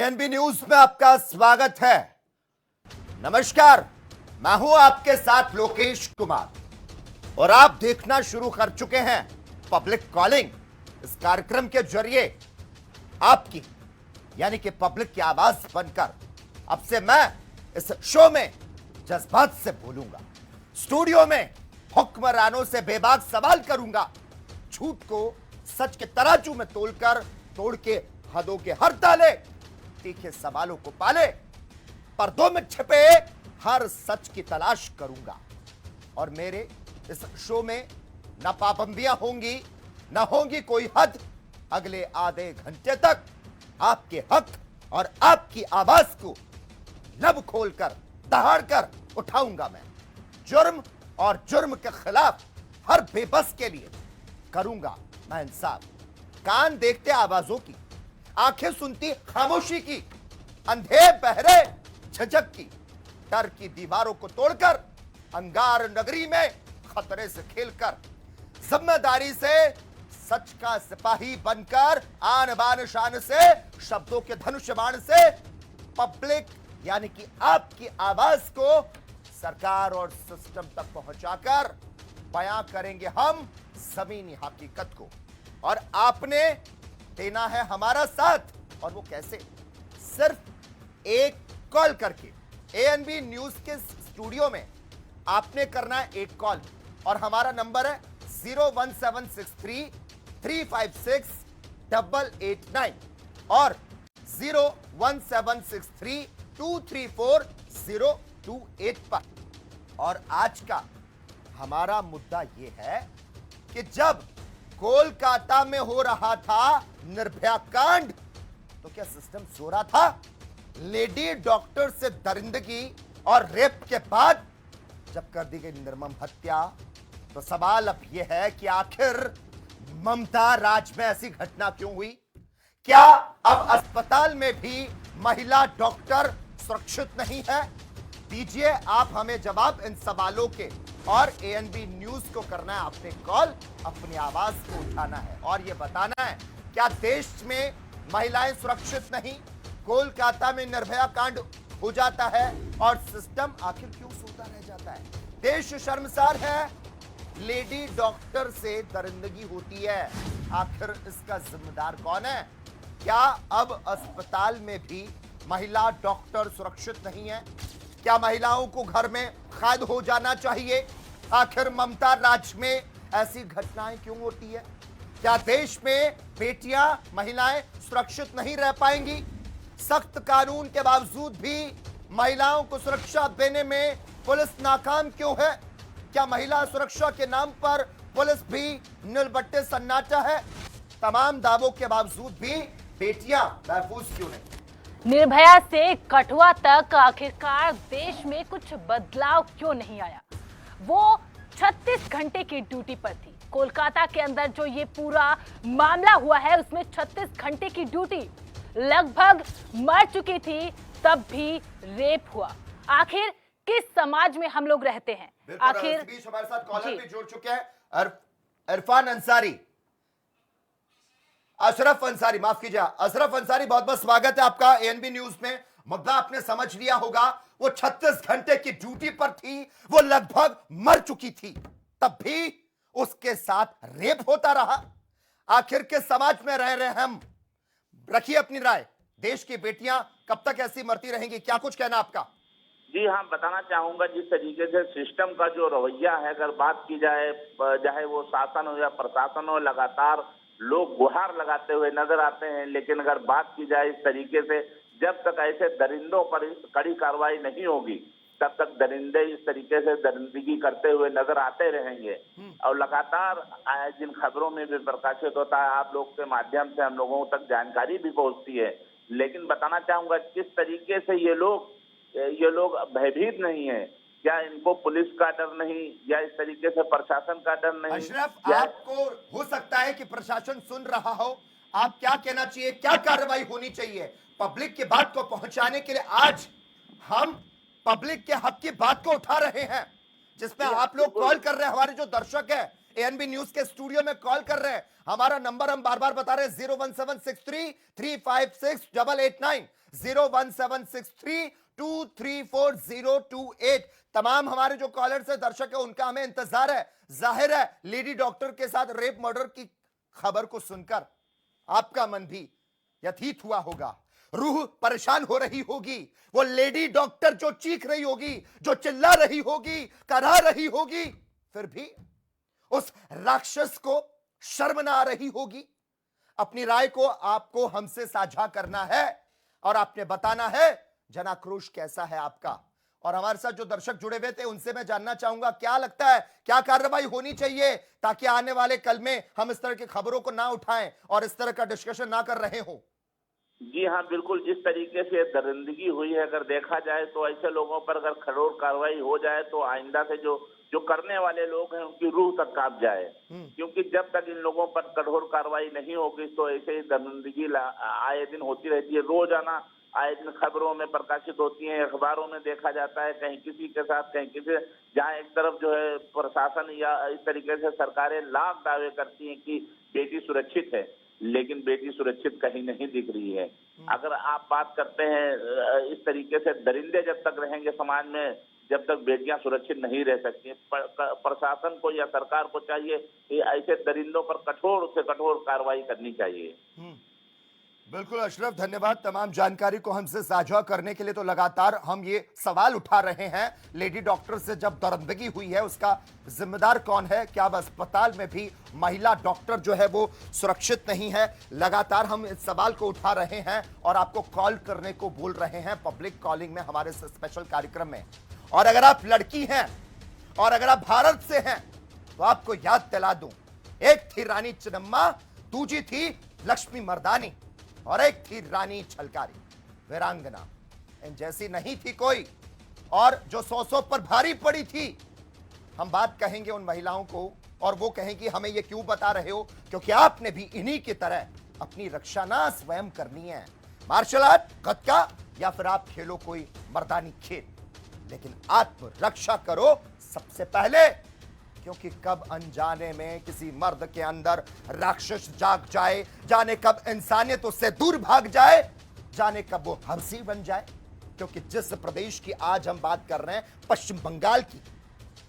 ANB news में आपका स्वागत है। नमस्कार, मैं हूं आपके साथ लोकेश कुमार और आप देखना शुरू कर चुके हैं पब्लिक कॉलिंग। इस कार्यक्रम के जरिए आपकी यानी कि पब्लिक की आवाज बनकर अब से मैं इस शो में जज्बात से बोलूंगा, स्टूडियो में हुक्मरानों से बेबाक सवाल करूंगा, झूठ को सच के तराजू में तोड़ के हदों के हर ताले तीखे सवालों को पाले, पर्दों में छिपे हर सच की तलाश करूंगा। और मेरे इस शो में न पाबंदियां होंगी, न होंगी कोई हद। अगले आधे घंटे तक आपके हक और आपकी आवाज को लब खोलकर दहाड़कर उठाऊंगा मैं। जुर्म और जुर्म के खिलाफ हर बेबस के लिए करूंगा मैं इंसाफ। कान देखते आवाजों की, आंखें सुनती खामोशी की, अंधे बहरे झिझक की, डर की दीवारों को तोड़कर अंगार नगरी में खतरे से खेलकर, जिम्मेदारी से सच का सिपाही बनकर, आन बान शान से, शब्दों के धनुष बाण से पब्लिक यानी कि आपकी आवाज को सरकार और सिस्टम तक पहुंचाकर बयां करेंगे हम जमीनी हकीकत को। और आपने देना है हमारा साथ। और वो कैसे? सिर्फ एक कॉल करके। एएनबी न्यूज के स्टूडियो में आपने करना है एक कॉल और हमारा नंबर है 01763 356 889 और 01763 234 028 पर। और आज का हमारा मुद्दा यह है कि जब कोलकाता में हो रहा था निर्भया कांड तो क्या सिस्टम सो रहा था? लेडी डॉक्टर से दरिंदगी और रेप के बाद जब कर दी गई निर्मम हत्या, तो सवाल अब यह है कि आखिर ममता राज में ऐसी घटना क्यों हुई? क्या अब अस्पताल में भी महिला डॉक्टर सुरक्षित नहीं है? दीजिए आप हमें जवाब इन सवालों के। और एएनबी न्यूज को करना है आपने कॉल, अपनी आवाज को उठाना है और यह बताना है क्या देश में महिलाएं सुरक्षित नहीं? कोलकाता में निर्भया कांड हो जाता है और सिस्टम आखिर क्यों सोता रह जाता है? देश शर्मसार है, लेडी डॉक्टर से दरिंदगी होती है, आखिर इसका जिम्मेदार कौन है? क्या अब अस्पताल में भी महिला डॉक्टर सुरक्षित नहीं है? क्या महिलाओं को घर में कैद हो जाना चाहिए? आखिर ममता राज में ऐसी घटनाएं क्यों होती है? क्या देश में बेटियां, महिलाएं सुरक्षित नहीं रह पाएंगी? सख्त कानून के बावजूद भी महिलाओं को सुरक्षा देने में पुलिस नाकाम क्यों है? क्या महिला सुरक्षा के नाम पर पुलिस भी नीलबट्टे सन्नाटा है? तमाम दावों के बावजूद भी बेटियां महफूज क्यों नहीं? निर्भया से कठुआ तक आखिरकार देश में कुछ बदलाव क्यों नहीं आया? वो 36 घंटे की ड्यूटी पर थी। कोलकाता के अंदर जो ये पूरा मामला हुआ है उसमें 36 घंटे की ड्यूटी, लगभग मर चुकी थी तब भी रेप हुआ। आखिर किस समाज में हम लोग रहते हैं? आखिर बीच हमारे साथ कॉलर भी जुड़ चुके हैं, इरफान अंसारी, अशरफ अंसारी, माफ कीजिए, अशरफ अंसारी, बहुत बहुत स्वागत है आपका एएनबी न्यूज में। मुद्दा आपने समझ लिया होगा, वो 36 घंटे की ड्यूटी पर थी, वो लगभग मर चुकी थी, तब भी उसके साथ रेप होता रहा। आखिर के समाज में रह रहे हम? रखिए अपनी राय। देश की बेटियां कब तक ऐसी मरती रहेंगी? क्या कुछ कहना आपका? जी हाँ, बताना चाहूंगा जिस तरीके से सिस्टम का जो रवैया है, अगर बात की जाए, चाहे वो शासन हो या प्रशासन हो, लगातार लोग गुहार लगाते हुए नजर आते हैं। लेकिन अगर बात की जाए इस तरीके से, जब तक ऐसे दरिंदों पर कड़ी कार्रवाई नहीं होगी तब तक दरिंदे इस तरीके से दरिंदगी करते हुए नजर आते रहेंगे। और लगातार जिन खबरों में भी प्रकाशित होता है, आप लोग के माध्यम से हम लोगों तक जानकारी भी पहुंचती है। लेकिन बताना चाहूंगा किस तरीके से ये लोग भयभीत नहीं है। क्या इनको पुलिस का डर नहीं, या इस तरीके से प्रशासन का डर नहीं? अशरफ, आपको हो सकता है कि प्रशासन सुन रहा हो, आप क्या कहना चाहिए? क्या कार्रवाई होनी चाहिए पब्लिक की बात को पहुंचाने के लिए? आज हम पब्लिक के हक की बात को उठा रहे हैं, जिसमें आप लोग कॉल कर रहे हैं, हमारे जो दर्शक हैं एएनबी न्यूज के स्टूडियो में कॉल कर रहे हैं। हमारा नंबर हम बार बार बता रहे हैं 01763356889 01763234028। तमाम हमारे जो कॉलर्स है, दर्शक है, उनका हमें इंतजार है। जाहिर है लेडी डॉक्टर के साथ रेप मर्डर की खबर को सुनकर आपका मन भी व्यथित हुआ होगा, रूह परेशान हो रही होगी। वो लेडी डॉक्टर जो चीख रही होगी, जो चिल्ला रही होगी, करा रही होगी, फिर भी उस राक्षस को शर्म ना आ रही होगी। अपनी राय को आपको हमसे साझा करना है और आपने बताना है जनाक्रोश कैसा है आपका। और हमारे साथ जो दर्शक जुड़े हुए थे उनसे मैं जानना चाहूंगा क्या लगता है, क्या कार्रवाई होनी चाहिए ताकि आने वाले कल में हम इस तरह की खबरों को ना उठाएं और इस तरह का डिस्कशन ना कर रहे हो। जी हाँ, बिल्कुल। जिस तरीके से दरिंदगी हुई है, अगर देखा जाए तो ऐसे लोगों पर अगर कठोर कार्रवाई हो जाए तो आइंदा से जो जो करने वाले लोग हैं उनकी रूह तक कांप जाए। क्योंकि जब तक इन लोगों पर कठोर कार्रवाई नहीं होगी तो ऐसे ही दरिंदगी आए दिन होती रहती है। रोजाना आए दिन खबरों में प्रकाशित होती है, अखबारों में देखा जाता है, कहीं किसी के साथ कहीं किसी। जहाँ एक तरफ जो है प्रशासन या इस तरीके से सरकारें लाख दावे करती हैं कि बेटी सुरक्षित है, लेकिन बेटी सुरक्षित कहीं नहीं दिख रही है। अगर आप बात करते हैं इस तरीके से दरिंदे जब तक रहेंगे समाज में, जब तक बेटियां सुरक्षित नहीं रह सकती। प्रशासन को या सरकार को चाहिए कि ऐसे दरिंदों पर कठोर से कठोर कार्रवाई करनी चाहिए। बिल्कुल अशरफ, धन्यवाद तमाम जानकारी को हमसे साझा करने के लिए। तो लगातार हम ये सवाल उठा रहे हैं, लेडी डॉक्टर से जब दरिंदगी हुई है उसका जिम्मेदार कौन है? क्या अब अस्पताल में भी महिला डॉक्टर जो है वो सुरक्षित नहीं है? लगातार हम इस सवाल को उठा रहे हैं और आपको कॉल करने को बोल रहे हैं पब्लिक कॉलिंग में, हमारे स्पेशल कार्यक्रम में। और अगर आप लड़की हैं और अगर आप भारत से हैं तो आपको याद दिला दूं, एक थी रानी चिन्नम्मा, दूजी थी लक्ष्मी मर्दानी और एक थी रानी छलकारी, वीरांगना। इन जैसी नहीं थी कोई, और जो 100 पर भारी पड़ी थी। हम बात कहेंगे उन महिलाओं को और वो कहेंगी हमें ये क्यों बता रहे हो, क्योंकि आपने भी इन्हीं की तरह अपनी रक्षा ना स्वयं करनी है। मार्शल आर्ट, गतका, या फिर आप खेलो कोई मर्दानी खेल, लेकिन आत्मरक्षा करो सबसे पहले, क्योंकि कब अनजाने में किसी मर्द के अंदर राक्षस जाग जाए, जाने कब इंसानियत उससे दूर भाग जाए, जाने कब वो हंसी बन जाए। क्योंकि जिस प्रदेश की आज हम बात कर रहे हैं, पश्चिम बंगाल की,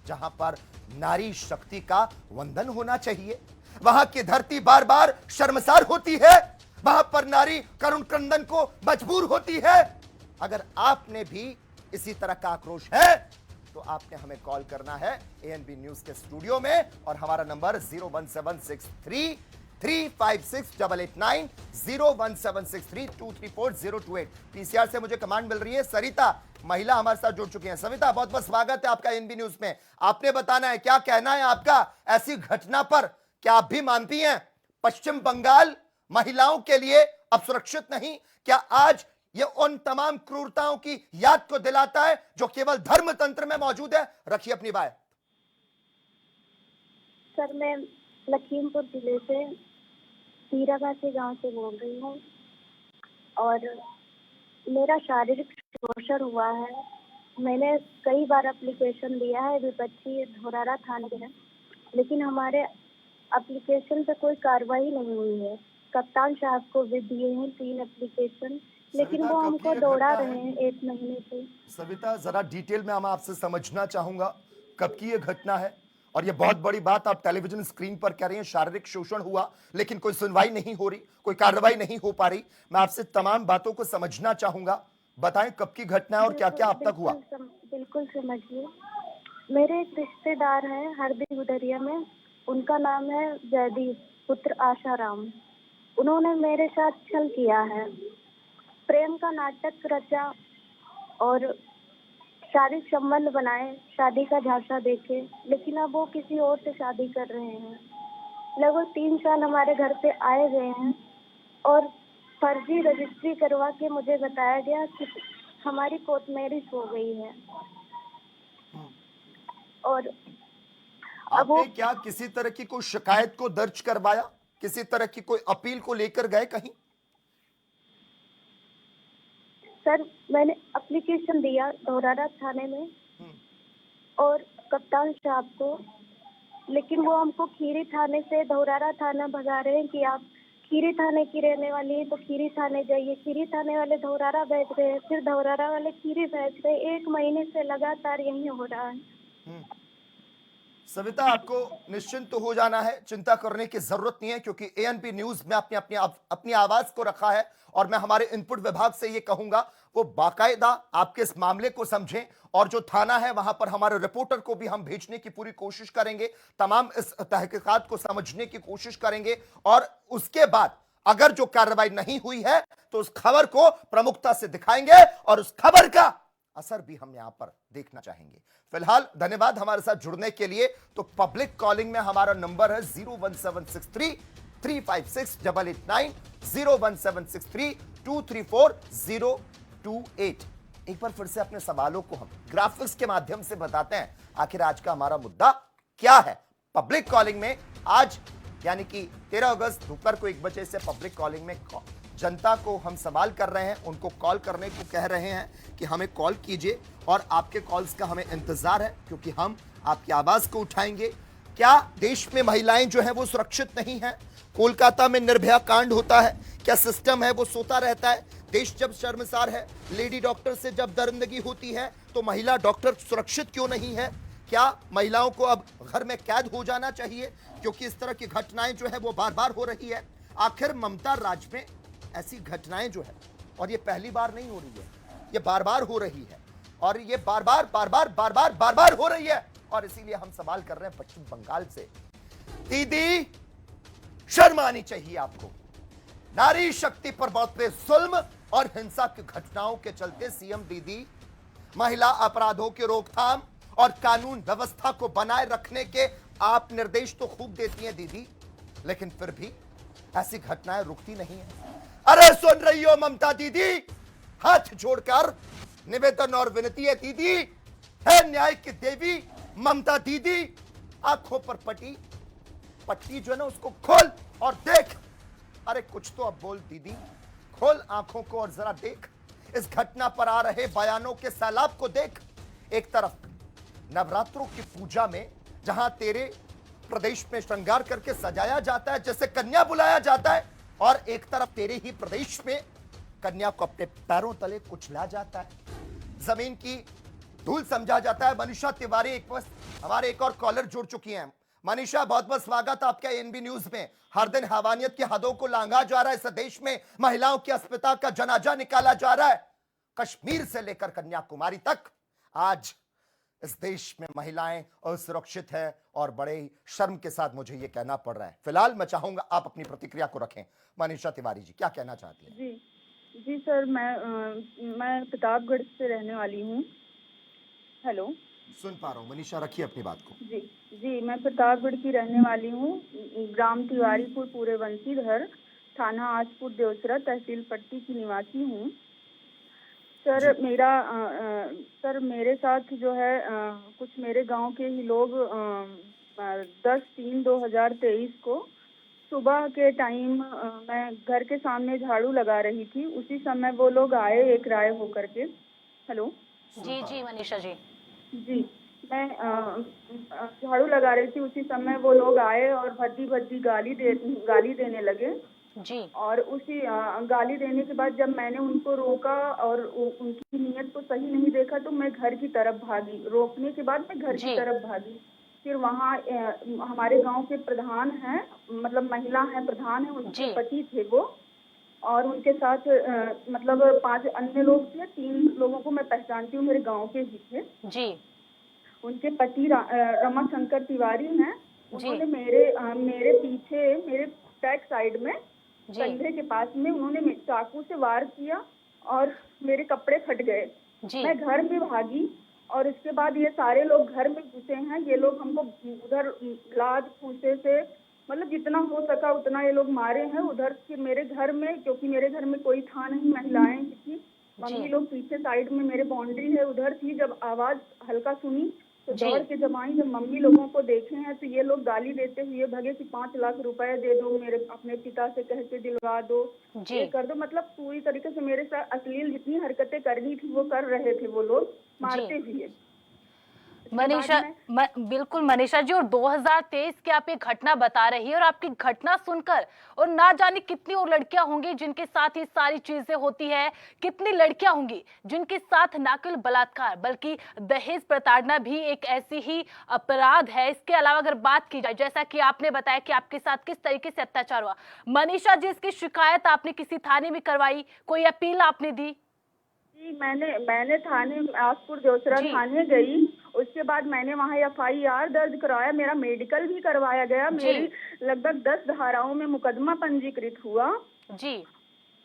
जहां पर नारी शक्ति का वंदन होना चाहिए, वहां की धरती बार बार शर्मसार होती है, वहां पर नारी करुण क्रंदन को मजबूर होती है। अगर आपने भी इसी तरह का आक्रोश है तो आपने हमें कॉल करना है एएनबी न्यूज के स्टूडियो में, और हमारा नंबर 01763356889 01763234028। पीसीआर से मुझे कमांड मिल रही है, सरिता महिला हमारे साथ जुड़ चुकी हैं। सविता, बहुत बहुत स्वागत है आपका एएनबी न्यूज में। आपने बताना है क्या कहना है आपका ऐसी घटना पर। क्या आप भी मानती हैं पश्चिम बंगाल महिलाओं के लिए अब सुरक्षित नहीं? क्या आज ये उन तमाम क्रूरताओं की याद को दिलाता है जो केवल धर्म तंत्र में मौजूद है? रखिए अपनी बात। सर, मैं लखीमपुर जिले से तीरागाछी गांव से बोल रही हूँ और मेरा शारीरिक शोषण हुआ है। मैंने कई बार एप्लीकेशन दिया है विपक्षी धोरारा थाने में, लेकिन हमारे एप्लीकेशन पे कोई कार्रवाई नहीं हुई है। कप्तान साहब को भी दिए हैं 3 एप्लीकेशन, लेकिन वो हमको दौड़ा रहे हैं 1 महीने से। सविता, जरा डिटेल में हम आपसे समझना चाहूंगा कब की ये घटना है। और ये बहुत बड़ी बात आप टेलीविजन स्क्रीन पर कह रही हैं, शारीरिक शोषण हुआ लेकिन कोई सुनवाई नहीं हो रही, कोई कार्रवाई नहीं हो पा रही। मैं आपसे तमाम बातों को समझना चाहूंगा, बताएं कब की घटना है और क्या क्या अब तक हुआ। बिल्कुल समझिए। मेरे एक रिश्तेदार हैं हरदी गुदरिया में, उनका नाम है जयदीप पुत्र आशाराम। उन्होंने मेरे साथ छल किया है, प्रेम का नाटक रचा और शारीरिक संबंध बनाए, शादी का झांसा देके, लेकिन अब वो किसी और से शादी कर रहे हैं। लगभग 3 साल हमारे घर पे आए गए हैं और फर्जी रजिस्ट्री करवा के मुझे बताया गया कि हमारी कोर्ट मैरिज हो गई है। और अब आपने क्या किसी तरह की कोई शिकायत को दर्ज करवाया, किसी तरह की कोई अपील को लेकर गए कहीं? सर, मैंने एप्लीकेशन दिया धोरारा थाने में और कप्तान साहब को लेकिन वो हमको खीरी थाने से धौरारा थाना भगा रहे हैं कि आप खीरी थाने की रहने वाली है तो खीरी थाने जाइए। खीरी थाने वाले धौरारा भेज रहे हैं, फिर धौरारा वाले खीरी भेज रहे हैं। 1 महीने से लगातार यही हो रहा है। सविता, आपको निश्चिंत हो जाना है, चिंता करने की जरूरत नहीं है, क्योंकि एएनपी न्यूज में अपनी आवाज को रखा है और मैं हमारे इनपुट विभाग से ये कहूंगा वो बाकायदा आपके इस मामले को समझें और जो थाना है वहां पर हमारे रिपोर्टर को भी हम भेजने की पूरी कोशिश करेंगे, तमाम इस तहकीकात को समझने की कोशिश करेंगे और उसके बाद अगर जो कार्रवाई नहीं हुई है तो उस खबर को प्रमुखता से दिखाएंगे और उस खबर का असर भी हम यहां पर देखना चाहेंगे। फिलहाल धन्यवाद हमारे साथ जुड़ने के लिए। तो पब्लिक कॉलिंग में हमारा नंबर है 01763 356 889, 01763 234 028। एक बार फिर से अपने सवालों को हम ग्राफिक्स के माध्यम से बताते हैं, आखिर आज का हमारा मुद्दा क्या है। पब्लिक कॉलिंग में आज यानी कि 13 अगस्त दोपहर को 1 बजे से पब्लिक कॉलिंग में जनता को हम सवाल कर रहे हैं, उनको कॉल करने को कह रहे हैं कि हमें कॉल कीजिए और आपके कॉल्स का हमें इंतजार है, क्योंकि हम आपकी आवाज को उठाएंगे। क्या देश में महिलाएं जो है वो सुरक्षित नहीं है? कोलकाता में निर्भया कांड होता है, क्या सिस्टम है वो सोता रहता है? देश जब शर्मसार है, लेडी डॉक्टर से जब दरिंदगी होती है तो महिला डॉक्टर सुरक्षित क्यों नहीं है? क्या महिलाओं को अब घर में कैद हो जाना चाहिए, क्योंकि इस तरह की घटनाएं जो है वो बार बार हो रही है? आखिर ममता राज में ऐसी घटनाएं जो है, और ये पहली बार नहीं हो रही है, ये बार बार हो रही है और ये बार बार हो रही है। और इसीलिए हम सवाल कर रहे हैं पश्चिम बंगाल से, दीदी शर्म आनी चाहिए आपको। नारी शक्ति पर बढ़ते जुल्म और हिंसा की घटनाओं के चलते सीएम दीदी महिला अपराधों की रोकथाम और कानून व्यवस्था को बनाए रखने के आप निर्देश तो खूब देती हैं दीदी, लेकिन फिर भी ऐसी घटनाएं रुकती नहीं है। अरे सुन रही हो ममता दीदी? हाथ जोड़कर निवेदन और विनती है दीदी, है न्याय की देवी ममता दीदी, आंखों पर पट्टी जो है ना उसको खोल और देख। अरे कुछ तो अब बोल दीदी, खोल आंखों को और जरा देख, इस घटना पर आ रहे बयानों के सैलाब को देख। एक तरफ नवरात्रों की पूजा में जहां तेरे प्रदेश में श्रृंगार करके सजाया जाता है, जैसे कन्या बुलाया जाता है, और एक तरफ तेरे ही प्रदेश में कन्या को अपने पैरों तले कुचला जाता है, जमीन की धूल समझा जाता है। मनीषा तिवारी हमारे एक और कॉलर जुड़ चुकी हैं। मनीषा, बहुत बहुत स्वागत आपका एएनबी न्यूज में। हर दिन हैवानियत की हदों को लांघा जा रहा है, इस देश में महिलाओं की अस्मिता का जनाजा निकाला जा रहा है। कश्मीर से लेकर कन्याकुमारी तक आज इस देश में महिलाएं असुरक्षित है और बड़े ही शर्म के साथ मुझे ये कहना पड़ रहा है। फिलहाल मैं चाहूंगा आप अपनी प्रतिक्रिया को रखें। मनीषा तिवारी जी, क्या कहना चाहती हैं? जी सर, मैं प्रतापगढ़ से रहने वाली हूँ। हेलो, सुन पा रहा हूँ मनीषा, रखिए अपनी बात को। जी मैं प्रतापगढ़ की रहने वाली हूँ। ग्राम तिवारीपुर, पूरे वंशीधर, थाना आजपुर देवसरा, तहसील पट्टी की निवासी हूँ। सर मेरे साथ जो है कुछ मेरे गांव के ही लोग 10/3/2023 को सुबह के टाइम मैं घर के सामने झाड़ू लगा रही थी, उसी समय वो लोग आए एक राय होकर के। हेलो जी मनीषा जी। मैं झाड़ू लगा रही थी, उसी समय वो लोग आए और भद्दी गाली देने लगे जी। और उसी गाली देने के बाद जब मैंने उनको रोका और उनकी नीयत को सही नहीं देखा तो मैं घर की तरफ भागी। रोकने के बाद मैं घर की तरफ भागी। फिर वहाँ हमारे गांव के प्रधान हैं, मतलब महिला है, प्रधान है, उनके पति थे वो, और उनके साथ मतलब 5 अन्य लोग थे। 3 लोगों को मैं पहचानती हूँ, मेरे गांव के ही थे जी। उनके पति रमाशंकर तिवारी हैं। उन्होंने मेरे पीछे, मेरे बैक साइड में कंधे के पास में उन्होंने चाकू से वार किया और मेरे कपड़े फट गए। मैं घर में भागी और इसके बाद ये सारे लोग घर में घुसे हैं। ये लोग हमको उधर लाद फूसे से, मतलब जितना हो सका उतना ये लोग मारे हैं। उधर फिर मेरे घर में, क्योंकि मेरे घर में कोई था नहीं, महिलाएं थी, मम्मी लोग पीछे साइड में मेरे बाउंड्री है उधर थी। जब आवाज हल्का सुनी तो दौड़ के जब आई, जब मम्मी लोगों को देखे हैं तो ये लोग गाली देते हुए भगे कि 5 लाख रुपए दे दो, मेरे अपने पिता से कह के दिलवा दो, ये कर दो। मतलब पूरी तरीके से मेरे साथ अश्लील जितनी हरकतें करनी थी वो कर रहे थे वो लोग, मारते हुए। मनीषा बिल्कुल मनीषा जी, और 2023 की आप ये घटना बता रही है और आपकी घटना सुनकर और ना जाने कितनी और लड़कियां होंगी जिनके साथ ये सारी चीजें होती है, कितनी लड़कियां होंगी जिनके साथ न केवल बलात्कार बल्कि दहेज प्रताड़ना भी एक ऐसी ही अपराध है। इसके अलावा अगर बात की जाए, जैसा कि आपने बताया कि आपके साथ किस तरीके से अत्याचार हुआ, मनीषा जी इसकी शिकायत आपने किसी थाने में करवाई, कोई अपील आपने दी? जी, मैंने थाने आसपुर जोसरा थाने गई। उसके बाद मैंने वहाँ FIR दर्ज करवाया, मेरा मेडिकल भी करवाया गया। मेरी लगभग 10 धाराओं में मुकदमा पंजीकृत हुआ। जी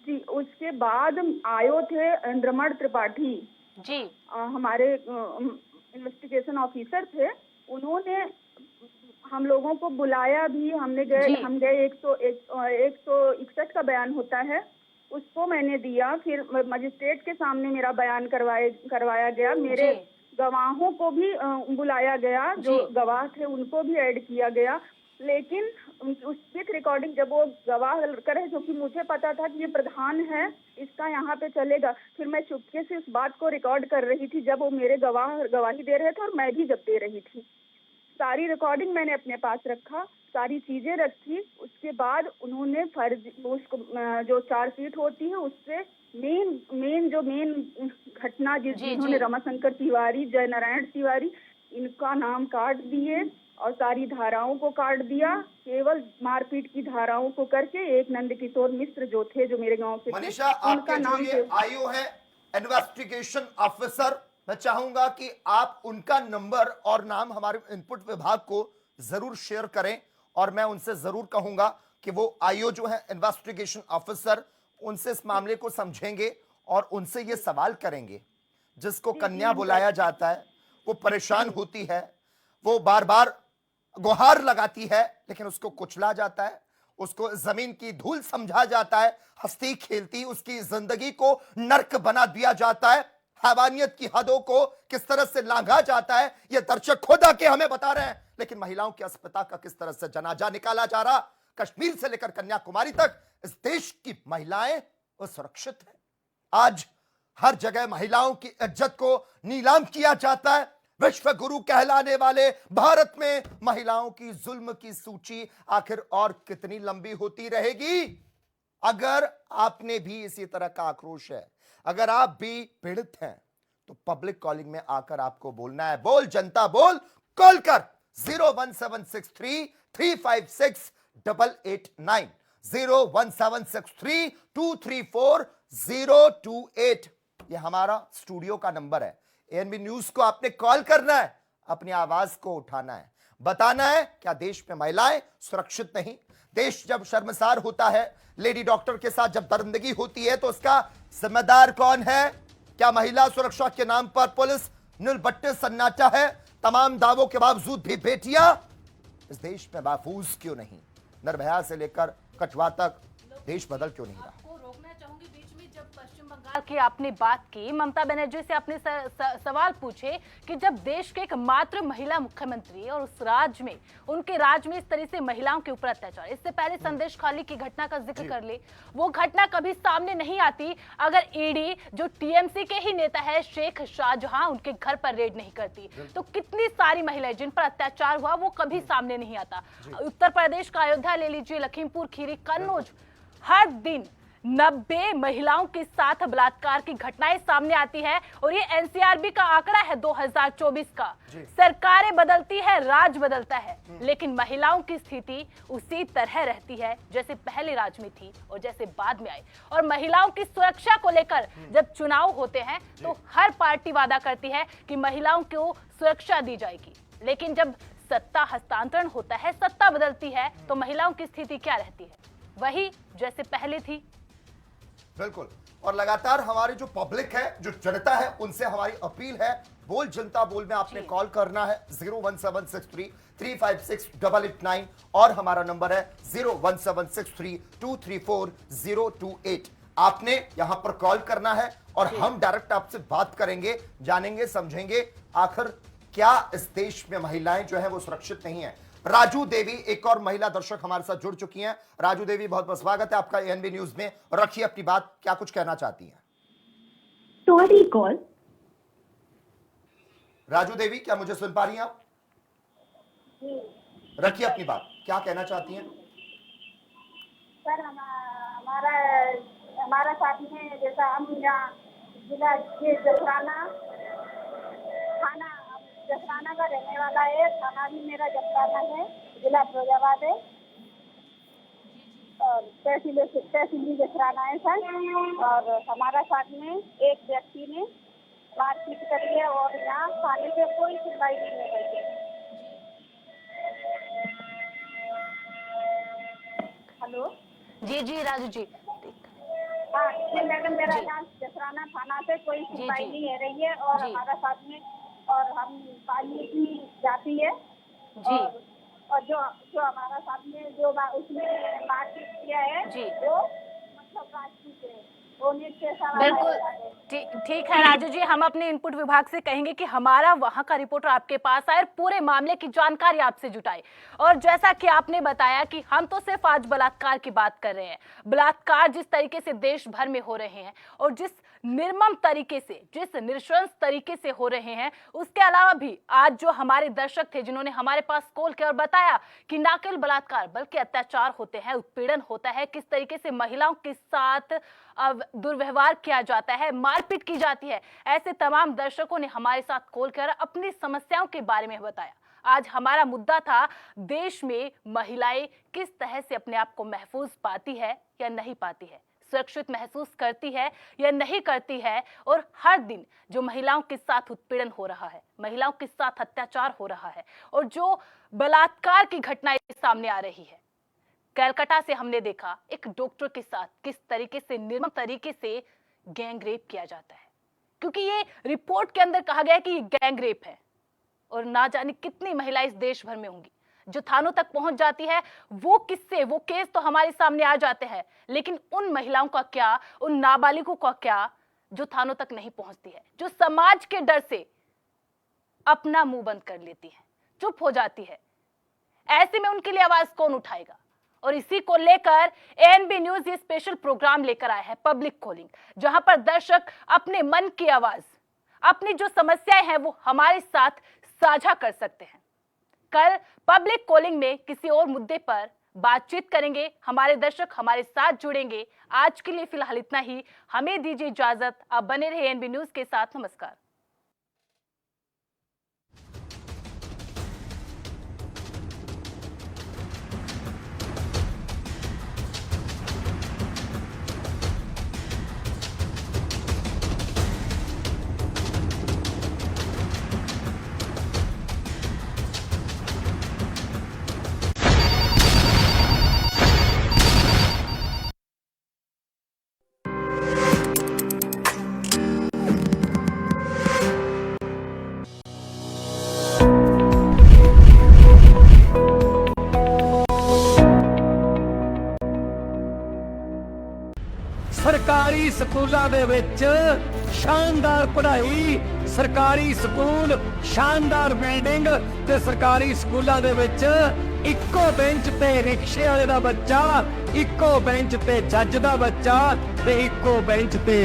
जी, उसके बाद आयो थे रमण त्रिपाठी जी, हमारे इन्वेस्टिगेशन ऑफिसर थे। उन्होंने हम लोगों को बुलाया भी, हम गए 161 का बयान होता है, उसको मैंने दिया। फिर मजिस्ट्रेट के सामने मेरा बयान करवाया गया। मेरे गवाहों को भी बुलाया गया, जो गवाह थे उनको भी ऐड किया गया। लेकिन उसकी रिकॉर्डिंग जब वो गवाह करे, जो कि मुझे पता था कि ये प्रधान है, इसका यहाँ पे चलेगा, फिर मैं चुपके से उस बात को रिकॉर्ड कर रही थी जब वो मेरे गवाही दे रहे थे और मैं भी जब दे रही थी। सारी रिकॉर्डिंग मैंने अपने पास रखा, सारी चीजें रखी। उसके बाद उन्होंने उसको जो चार्जशीट होती है उससे मेन घटना जिन्होंने रमाशंकर तिवारी, जय नारायण तिवारी, इनका नाम काट दिए और सारी धाराओं को काट दिया। केवल मारपीट की धाराओं को करके एक नंदकिशोर मिश्र जो थे, जो मेरे गांव के थे, मनीषा, आपके जो ये आईओ है इन्वेस्टिगेशन ऑफिसर, मैं चाहूंगा कि आप उनका नंबर और नाम हमारे इनपुट विभाग को जरूर शेयर करें और मैं उनसे जरूर कहूंगा कि वो आईओ जो है इन्वेस्टिगेशन ऑफिसर, उनसे इस मामले को समझेंगे और उनसे ये सवाल करेंगे। जिसको कन्या बुलाया जाता है वो परेशान होती है, वो बार बार गुहार लगाती है, लेकिन उसको कुचला जाता है, उसको जमीन की धूल समझा जाता है, हंसती खेलती उसकी जिंदगी को नर्क बना दिया जाता है, हैवानियत की हदों को किस तरह से लांघा जाता है ये दर्शक खुद आके हमें बता रहे हैं। लेकिन महिलाओं की अस्पताल का किस तरह से जनाजा निकाला जा रहा, कश्मीर से लेकर कन्याकुमारी तक इस देश की महिलाएं सुरक्षित हैं। आज हर जगह महिलाओं की इज्जत को नीलाम किया जाता है। विश्व गुरु कहलाने वाले भारत में महिलाओं की जुल्म की सूची आखिर और कितनी लंबी होती रहेगी? अगर आपने भी इसी तरह का आक्रोश है, अगर आप भी पीड़ित हैं, तो पब्लिक कॉलिंग में आकर आपको बोलना है। बोल जनता बोल, कॉल कर 01763 356 889 01763 234 028। ये हमारा स्टूडियो का नंबर है। एएनबी न्यूज को आपने कॉल करना है, अपनी आवाज को उठाना है, बताना है क्या देश में महिलाएं सुरक्षित नहीं? देश जब शर्मसार होता है, लेडी डॉक्टर के साथ जब दरिंदगी होती है, तो उसका जिम्मेदार कौन है? क्या महिला सुरक्षा के नाम पर पुलिस नीलबट्टे सन्नाटा है? तमाम दावों के बावजूद भी बेटियां इस देश में महफूज क्यों नहीं? निर्भया से लेकर कठुआ तक देश बदल क्यों नहीं रहा? रोकना चाहूंगी बीच में, जब पश्चिम बंगाल की आपने बात की, ममता बनर्जी से आपने सवाल पूछे कि जब देश के एकमात्र महिला मुख्यमंत्री और उस राज्य में, उनके राज्य में इस तरह से महिलाओं के ऊपर अत्याचार, इससे पहले संदेश खाली की घटना का जिक्र कर ले, वो घटना कभी सामने नहीं आती अगर ईडी, जो टीएमसी के ही नेता है शेख शाहजहां, उनके घर पर रेड नहीं करती। तो कितनी सारी महिलाएं जिन पर अत्याचार हुआ वो कभी सामने नहीं आता। उत्तर प्रदेश का अयोध्या ले लीजिए, लखीमपुर खीरी, कन्नौज, हर दिन 90 महिलाओं के साथ बलात्कार की घटनाएं सामने आती है और ये एनसीआरबी का आंकड़ा है 2024 का। सरकारें बदलती है, राज बदलता है, लेकिन महिलाओं की स्थिति उसी तरह रहती है जैसे पहले राज में थी और जैसे बाद में आई। और महिलाओं की सुरक्षा को लेकर जब चुनाव होते हैं तो हर पार्टी वादा करती है कि महिलाओं को सुरक्षा दी जाएगी, लेकिन जब सत्ता हस्तांतरण होता है, सत्ता बदलती है, तो महिलाओं की स्थिति क्या रहती है? वही जैसे पहले थी। बिल्कुल। और लगातार हमारी जो पब्लिक है, जो जनता है, उनसे हमारी अपील है, बोल जनता बोल में आपने कॉल करना है 01763 356 889 और हमारा नंबर है 01763 234 028। आपने यहां पर कॉल करना है और हम डायरेक्ट आपसे बात करेंगे, जानेंगे, समझेंगे आखिर क्या इस देश में महिलाएं जो है वो सुरक्षित नहीं है। राजू देवी एक और महिला दर्शक हमारे साथ जुड़ चुकी हैं। राजू देवी, बहुत बहुत स्वागत है आपका एएनबी न्यूज में। रखिए अपनी बात, क्या कुछ कहना चाहती हैं? तुम्हारी कॉल राजू देवी, क्या मुझे सुन पा रही हैं आप? रखिए अपनी बात, क्या कहना चाहती हैं? सर हमारा साथ में, जैसा हम यहाँ जिला जसराना का रहने वाला है, थाना भी मेरा जसराना है, जिला फिरोजाबाद है और तहसील जसराना है सर। और हमारा साथ में एक व्यक्ति ने मारपीट करी है और यहाँ थाने पे कोई सुनवाई नहीं हो रही है। हेलो जी जी राजू जी। हाँ मैडम, मेरा यहाँ जसराना थाना से कोई सुनवाई नहीं हो रही है और हमारा साथ में, और हम पानी की जाती है जी। और जो हमारा साथ में जो उसने मारपीट किया है वो मतलब राजपूत है, वो बिल्कुल ठीक है राजू जी, हम अपने इनपुट विभाग से कहेंगे कि हमारा वहां का रिपोर्टर आपके पास आए और पूरे मामले की जानकारी आपसे जुटाए। और जैसा कि आपने बताया कि हम तो सिर्फ आज बलात्कार की बात कर रहे हैं, बलात्कार जिस तरीके से देश भर में हो रहे हैं और जिस निर्मम तरीके से, जिस नृशंस तरीके से हो रहे हैं, उसके अलावा भी आज जो हमारे दर्शक थे जिन्होंने हमारे पास कॉल किया और बताया कि न केवल बलात्कार बल्कि अत्याचार होते हैं, उत्पीड़न होता है, किस तरीके से महिलाओं के साथ दुर्व्यवहार किया जाता है, मारपीट की जाती है, ऐसे तमाम दर्शकों ने हमारे साथ कॉल कर अपनी समस्याओं के बारे में बताया। आज हमारा मुद्दा था देश में महिलाएं किस तरह से अपने आप को महफूज पाती है या नहीं पाती है, सुरक्षित महसूस करती है या नहीं करती है, और हर दिन जो महिलाओं के साथ उत्पीड़न हो रहा है, महिलाओं के साथ अत्याचार हो रहा है और जो बलात्कार की घटनाएं सामने आ रही है। कलकत्ता से हमने देखा एक डॉक्टर के साथ किस तरीके से निर्मम तरीके से गैंग रेप किया जाता है, क्योंकि ये रिपोर्ट के अंदर कहा गया है कि ये गैंग रेप है और ना जाने कितनी महिलाएं इस देश भर में होंगी जो थानों तक पहुंच जाती है। वो किस्से, वो केस तो हमारे सामने आ जाते हैं, लेकिन उन महिलाओं का क्या, उन नाबालिगों का क्या जो थानों तक नहीं पहुंचती है, जो समाज के डर से अपना मुंह बंद कर लेती है, चुप हो जाती है। ऐसे में उनके लिए आवाज कौन उठाएगा? और इसी को लेकर एएनबी न्यूज ये स्पेशल प्रोग्राम लेकर आया है, पब्लिक कॉलिंग, जहां पर दर्शक अपने मन की आवाज, अपनी जो समस्याएं हैं वो हमारे साथ साझा कर सकते हैं। कल पब्लिक कॉलिंग में किसी और मुद्दे पर बातचीत करेंगे, हमारे दर्शक हमारे साथ जुड़ेंगे। आज के लिए फिलहाल इतना ही, हमें दीजिए इजाजत। आप बने रहे एएनबी न्यूज के साथ। नमस्कार। सरकारी स्कूलों ਦੇ ਵਿੱਚ शानदार पढ़ाई, सरकारी स्कूल शानदार बिल्डिंग ਤੇ सरकारी स्कूलों ਦੇ ਵਿੱਚ ਇੱਕੋ ਬੈਂਚ ਤੇ ਰਿਕਸ਼ੇ ਵਾਲੇ ਦਾ ਬੱਚਾ, ਇੱਕੋ ਬੈਂਚ ਤੇ ਜੱਜ ਦਾ ਬੱਚਾ ਤੇ ਇੱਕੋ ਬੈਂਚ ਤੇ